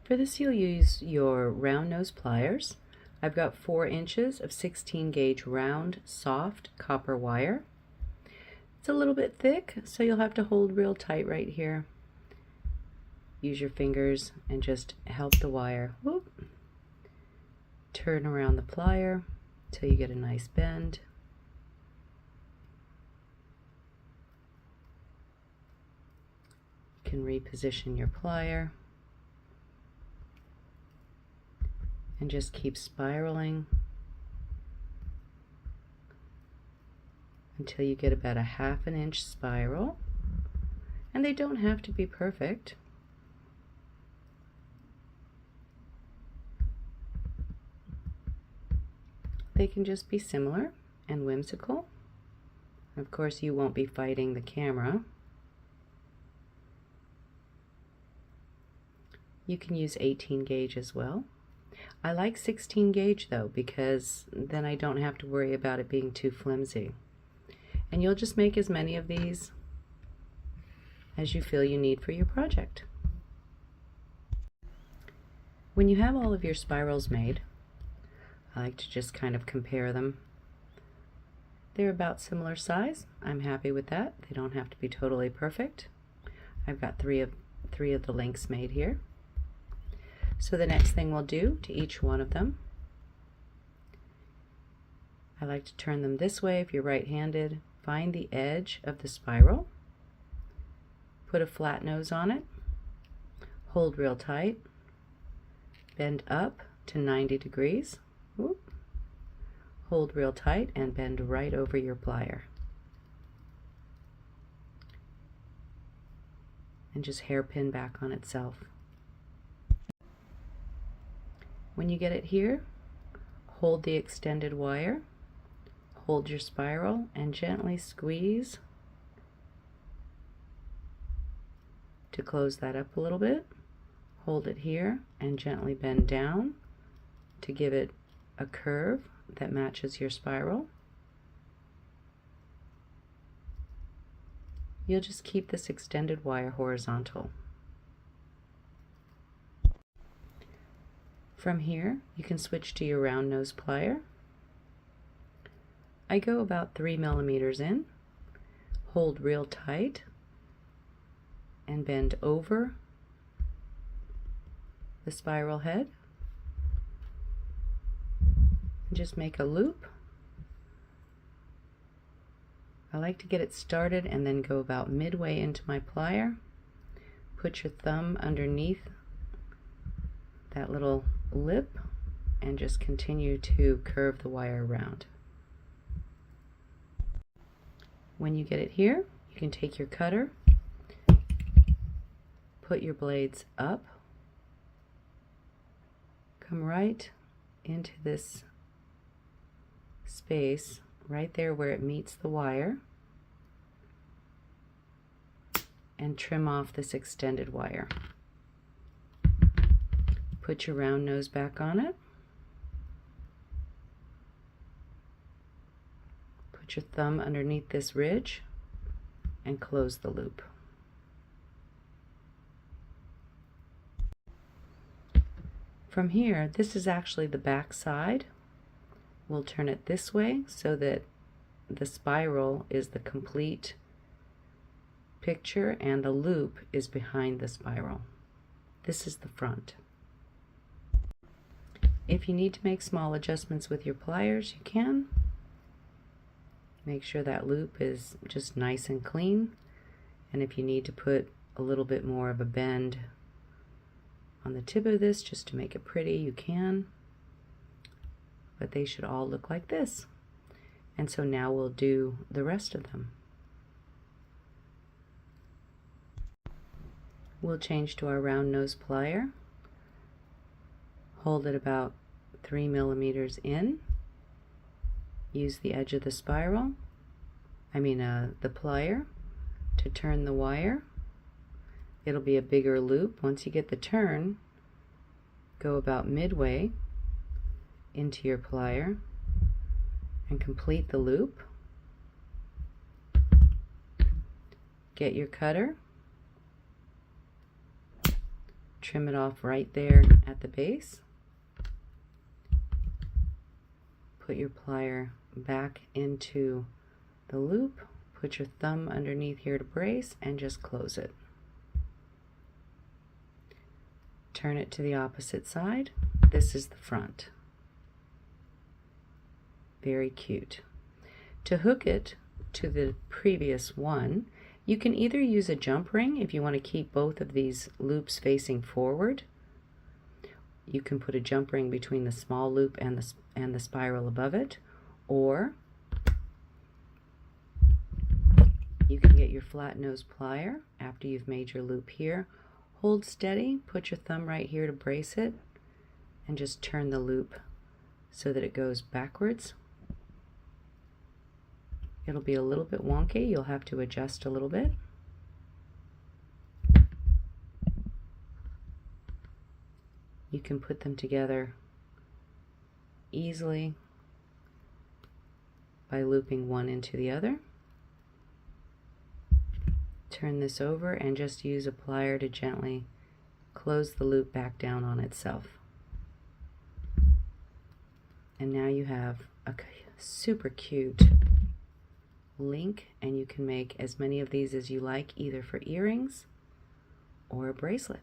For this you'll use your round nose pliers. I've got 4 inches of 16 gauge round soft copper wire. It's a little bit thick, so you'll have to hold real tight right here. Use your fingers and just help the wire turn around the plier till you get a nice bend. You can reposition your plier and just keep spiraling until you get about a 1/2 inch spiral, and they don't have to be perfect. They can just be similar and whimsical. Of course, you won't be fighting the camera. You can use 18 gauge as well. I like 16 gauge though, because then I don't have to worry about it being too flimsy. And you'll just make as many of these as you feel you need for your project. When you have all of your spirals made, I like to just kind of compare them. They're about similar size. I'm happy with that. They don't have to be totally perfect. I've got three of the links made here. So the next thing we'll do to each one of them, I like to turn them this way if you're right-handed. Find the edge of the spiral, put a flat nose on it, hold real tight, bend up to 90 degrees, hold real tight and bend right over your plier. And just hairpin back on itself. When you get it here, hold the extended wire, hold your spiral, and gently squeeze to close that up a little bit. Hold it here and gently bend down to give it a curve that matches your spiral. You'll just keep this extended wire horizontal. From here, you can switch to your round nose plier. I go about 3 millimeters in, hold real tight, and bend over the spiral head. And just make a loop. I like to get it started and then go about midway into my plier. Put your thumb underneath that little lip and just continue to curve the wire around. When you get it here, you can take your cutter, put your blades up, come right into this space right there where it meets the wire, and trim off this extended wire. Put your round nose back on it. Put your thumb underneath this ridge and close the loop. From here, this is actually the back side. We'll turn it this way so that the spiral is the complete picture and the loop is behind the spiral. This is the front. If you need to make small adjustments with your pliers, you can. Make sure that loop is just nice and clean, and if you need to put a little bit more of a bend on the tip of this just to make it pretty, you can, but they should all look like this. And so now we'll do the rest of them. We'll change to our round nose plier. Hold it about 3 millimeters in. Use the edge of the spiral, the plier, to turn the wire. It'll be a bigger loop. Once you get the turn, go about midway into your plier and complete the loop. Get your cutter, trim it off right there at the base. Put your plier back into the loop, put your thumb underneath here to brace, and just close it. Turn it to the opposite side. This is the front. Very cute. To hook it to the previous one, you can either use a jump ring if you want to keep both of these loops facing forward. You can put a jump ring between the small loop and the spiral above it, or you can get your flat nose plier after you've made your loop here. Hold steady, put your thumb right here to brace it, and just turn the loop so that it goes backwards. It'll be a little bit wonky, you'll have to adjust a little bit. You can put them together easily by looping one into the other. Turn this over and just use a plier to gently close the loop back down on itself. And now you have a super cute link, and you can make as many of these as you like, either for earrings or a bracelet.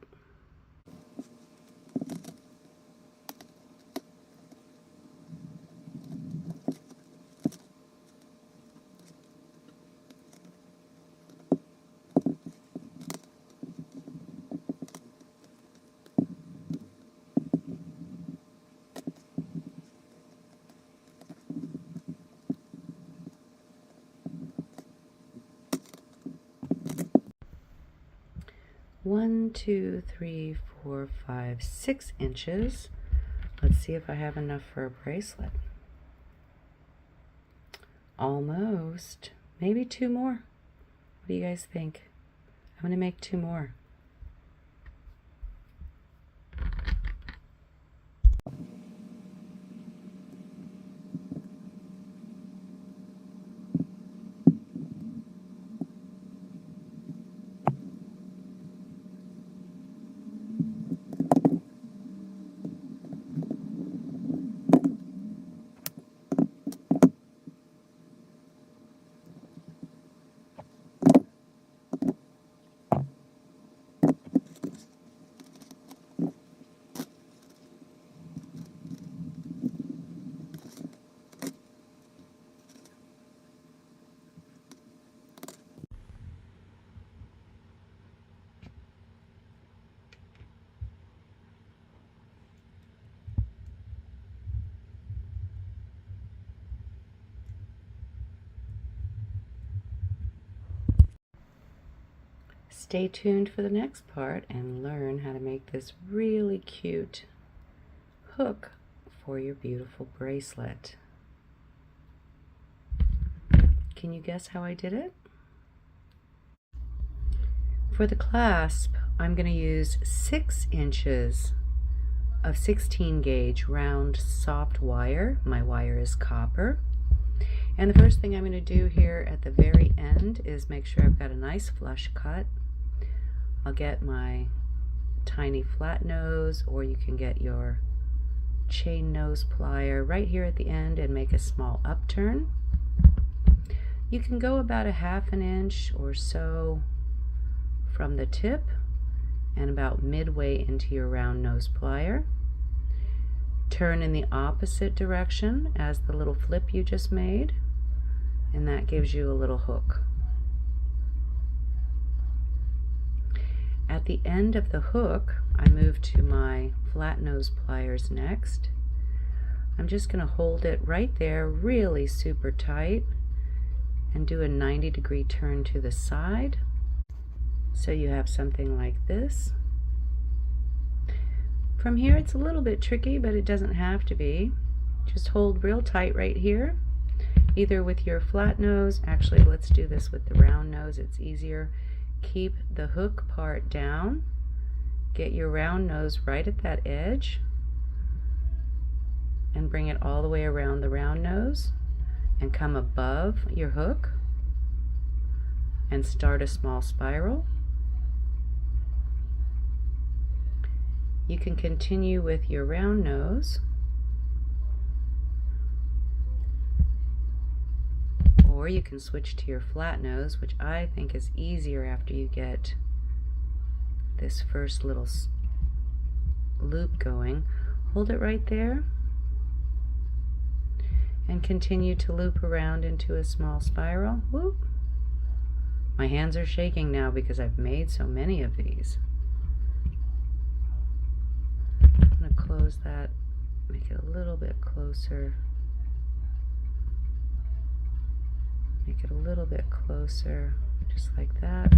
One, 2, 3, 4, 5, 6 inches. Let's see if I have enough for a bracelet. Almost. Maybe 2 more. What do you guys think? I'm going to make 2 more. Stay tuned for the next part and learn how to make this really cute hook for your beautiful bracelet. Can you guess how I did it? For the clasp, I'm going to use 6 inches of 16 gauge round soft wire. My wire is copper. And the first thing I'm going to do here at the very end is make sure I've got a nice flush cut. I'll get my tiny flat nose, or you can get your chain nose plier right here at the end and make a small upturn. You can go about a 1/2 inch or so from the tip and about midway into your round nose plier. Turn in the opposite direction as the little flip you just made, and that gives you a little hook. At the end of the hook, I move to my flat nose pliers next. I'm just going to hold it right there really super tight and do a 90-degree turn to the side. So you have something like this. From here it's a little bit tricky, but it doesn't have to be. Just hold real tight right here, either with your flat nose. Actually, let's do this with the round nose, it's easier. Keep the hook part down, get your round nose right at that edge, and bring it all the way around the round nose and come above your hook and start a small spiral. You can continue with your round nose, or you can switch to your flat nose, which I think is easier after you get this first little loop going. Hold it right there and continue to loop around into a small spiral. Whoop. My hands are shaking now because I've made so many of these. I'm going to close that, make it a little bit closer. Make it a little bit closer, just like that.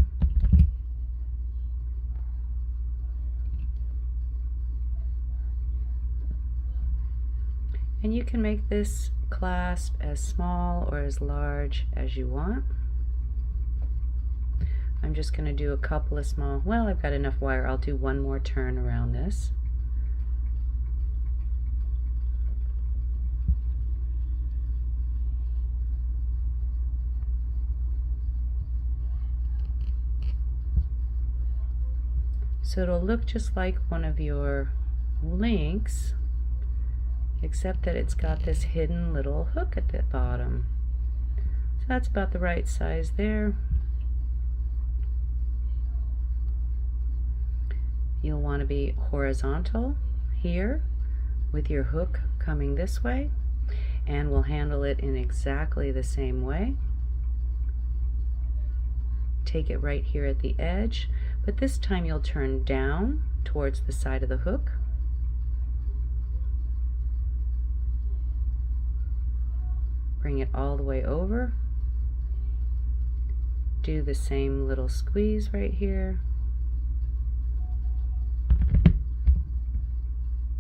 And you can make this clasp as small or as large as you want. I'm just going to do a couple of small, well, I've got enough wire. I'll do one more turn around this. So it'll look just like one of your links, except that it's got this hidden little hook at the bottom. So that's about the right size there. You'll want to be horizontal here with your hook coming this way, and we'll handle it in exactly the same way. Take it right here at the edge, but this time you'll turn down towards the side of the hook. Bring it all the way over. Do the same little squeeze right here.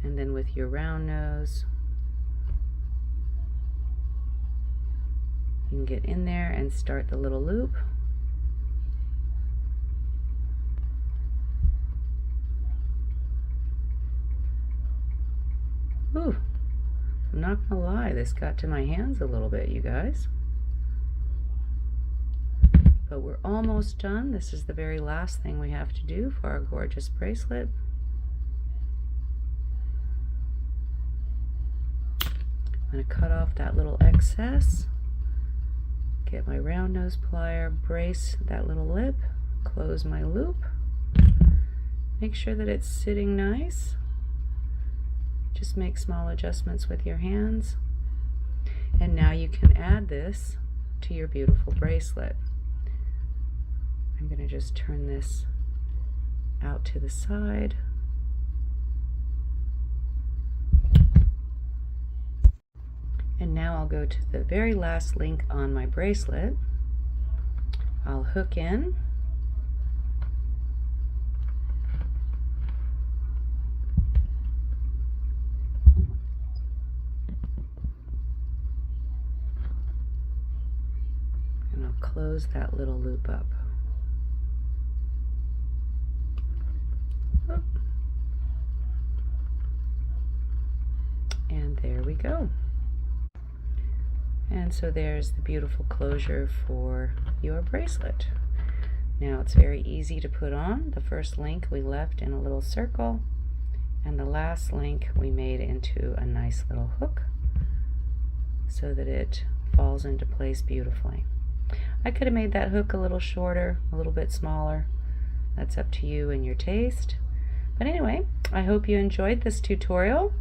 And then with your round nose, you can get in there and start the little loop. Ooh, I'm not gonna lie, this got to my hands a little bit, you guys. But we're almost done. This is the very last thing we have to do for our gorgeous bracelet. I'm going to cut off that little excess, get my round nose plier, brace that little lip, close my loop, make sure that it's sitting nice. Just make small adjustments with your hands, and now you can add this to your beautiful bracelet. I'm going to just turn this out to the side. And now I'll go to the very last link on my bracelet. I'll hook in. And I'll close that little loop up. And there we go. And so there's the beautiful closure for your bracelet. Now it's very easy to put on. The first link we left in a little circle, and the last link we made into a nice little hook so that it falls into place beautifully. I could have made that hook a little shorter, a little bit smaller. That's up to you and your taste. But anyway, I hope you enjoyed this tutorial.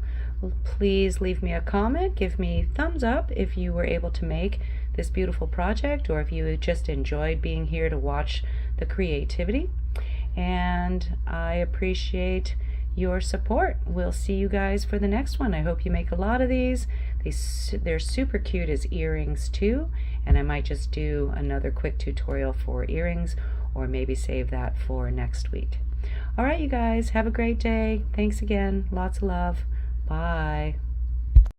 Please leave me a comment, give me thumbs up if you were able to make this beautiful project, or if you just enjoyed being here to watch the creativity. And I appreciate your support. We'll see you guys for the next one. I hope you make a lot of these. They're super cute as earrings too, and I might just do another quick tutorial for earrings, or maybe save that for next week. All right, you guys, have a great day. Thanks again. Lots of love. Bye.